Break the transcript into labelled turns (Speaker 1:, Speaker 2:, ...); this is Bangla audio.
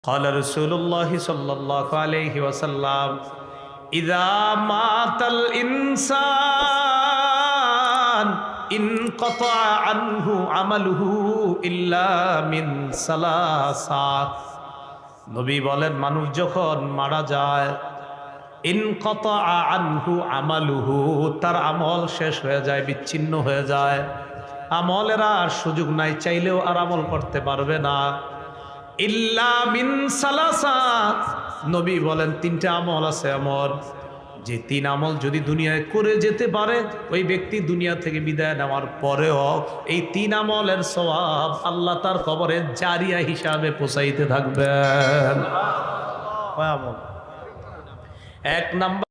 Speaker 1: قال رسول الله صلى الله عليه وسلم إذا مات الإنسان انقطع عنه عمله إلا من ثلاثة নবী বলেন মানুষ যখন মারা যায় ইনকাতা আনহু আমালুহু তার আমল শেষ হয়ে যায়, বিচ্ছিন্ন হয়ে যায়, আমলের আর সুযোগ নাই, চাইলেও আর আমল করতে পারবে না। ইল্লা মিন সালাসা, নবী বলেন তিনটা আমল আছে এমন যে তিন আমল যদি দুনিয়ায় করে যেতে পারে ওই ব্যক্তি দুনিয়া থেকে বিদায় নেওয়ার পরেও এই তিন আমলের সওয়াব আল্লাহ তার কবরে জারিয়া হিসাবে পৌঁছাইতে থাকবেন। কয় আমল? এক নাম্বার